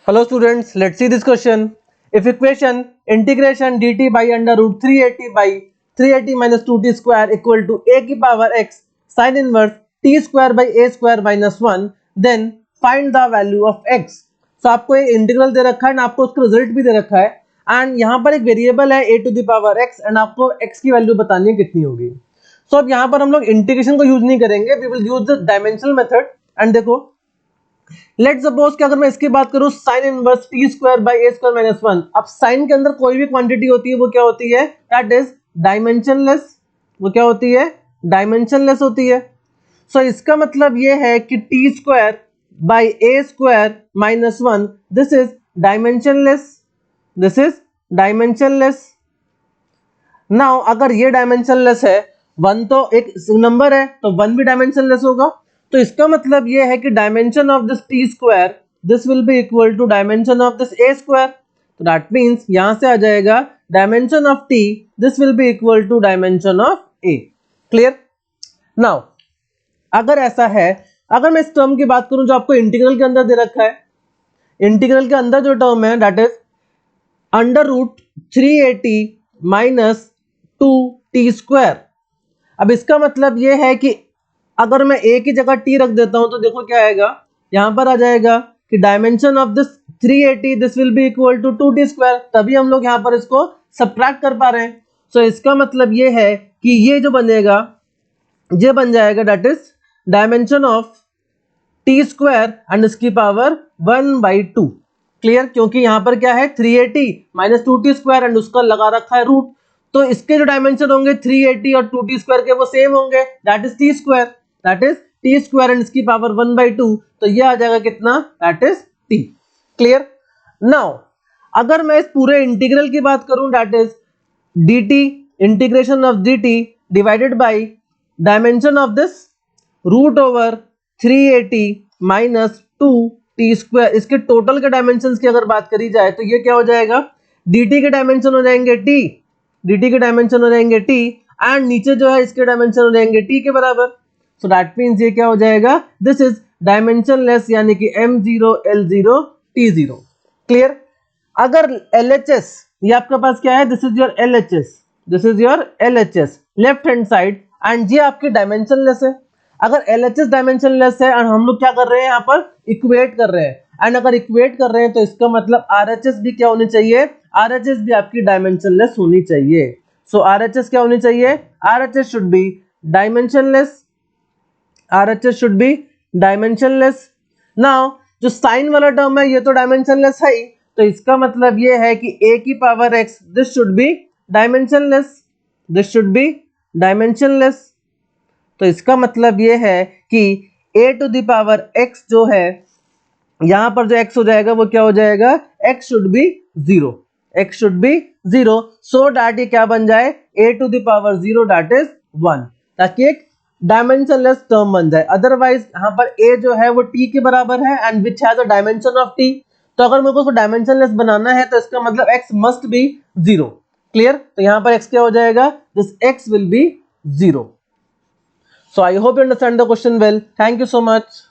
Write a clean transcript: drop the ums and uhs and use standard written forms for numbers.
Hello students, let's see this question. If equation integration dt by under root 380 by 380 minus 2t square equal to a की power x sin inverse t square by a square minus 1, then find the value of x. So आपको एक integral दे रखा है ना, आपको उसका result भी दे रखा है एंड यहाँ पर एक वेरिएबल है a to the power x and आपको x की वैल्यू बतानी है कितनी होगी. सो अब यहाँ पर हम लोग इंटीग्रेशन को यूज नहीं करेंगे, we will use the dimensional method. And देखो लेट सपोज कि अगर मैं इसकी बात करूं sine inverse T square by A square minus 1. अब साइन के अंदर कोई भी क्वांटिटी होती है वो क्या होती है, दैट इज डायमेंशनलेस. वो क्या होती है, डायमेंशनलेस होती है. सो इसका मतलब ये है कि T square by A square minus 1 this is dimensionless. This is dimensionless. Now अगर ये डायमेंशनलेस है, 1 तो एक नंबर है तो 1 भी डायमेंशनलेस होगा. तो इसका मतलब ये है कि dimension of this T square this will be equal to dimension of this A square. तो दैट मींस यहां से आ जाएगा dimension of T this will be equal to dimension of A. Clear. Now अगर ऐसा है, अगर मैं इस टर्म की बात करूं जो आपको इंटीग्रल के अंदर दे रखा है, इंटीग्रल के अंदर जो टर्म है that is under root 380 minus 2t square. अब इसका मतलब ये है कि अगर मैं a की जगह t रख देता हूं तो देखो क्या आएगा, यहां पर आ जाएगा कि dimension of this 380 this will be equal to 2t square. तभी हम लोग यहां पर इसको सब्ट्रैक्ट कर पा रहे हैं. सो इसका मतलब ये है कि ये जो बनेगा ये बन जाएगा that is dimension of t square and इसकी पावर 1/2. क्लियर. क्योंकि यहां पर क्या है 380 माइनस 2t स्क्वायर एंड उसका लगा रखा है रूट, तो इसके जो डायमेंशन होंगे 380 और 2t स्क्वायर के वो सेम होंगे, that is t square. That is T square and इसकी पावर 1/2. तो ये आ जाएगा कितना, that is t. Clear. Now अगर मैं इस पूरे इंटीग्रल की बात करूं that is dt integration of dt divided by dimension of this root over 380 minus 2t square. इसके टोटल के डायमेंशंस की अगर बात करी जाए तो ये क्या हो जाएगा, dt के डायमेंशन हो जाएंगे t, dt के डायमेंशन हो जाएंगे t एंड नीचे जो है इसके डायमेंशन हो जाएंगे t के बराबर. सो दैट मींस ये क्या हो जाएगा, दिस इज डायमेंशनलेस यानी कि m0 l0 t0. क्लियर. अगर LHS ये आपके पास क्या है, this is your LHS, this is your LHS left hand side and ये आपकी डायमेंशनलेस है. अगर LHS डायमेंशनलेस है एंड हम लोग क्या कर रहे हैं यहाँ पर इक्वेट कर रहे हैं, एंड अगर इक्वेट कर रहे हैं तो इसका मतलब RHS भी क्या होनी चाहिए, RHS भी आपकी डायमेंशनलेस होनी चाहिए. सो RHS क्या होनी चाहिए, RHS should be dimensionless. RHS should be dimensionless. Now जो साइन वाला टर्म है ये तो डायमेंशनलेस है ही, तो इसका मतलब ये है कि a की power x this should be dimensionless, this should be dimensionless. तो इसका मतलब ये है कि a to the power x जो है यहां पर जो x हो जाएगा वो क्या हो जाएगा, x should be 0, x should be 0 so that ये क्या बन जाए, a to the power 0 that is 1, ताकि एक डायमेंशनलेस टर्म बन जाए. अदरवाइज यहाँ पर a जो है वो t के बराबर है and which has a dimension of t. तो अगर मेरे को उसको डायमेंशनलेस बनाना है तो इसका मतलब x मस्ट बी 0. क्लियर. तो यहाँ पर x क्या हो जाएगा, this x will be 0. So I hope you understand the question well. Thank you so much.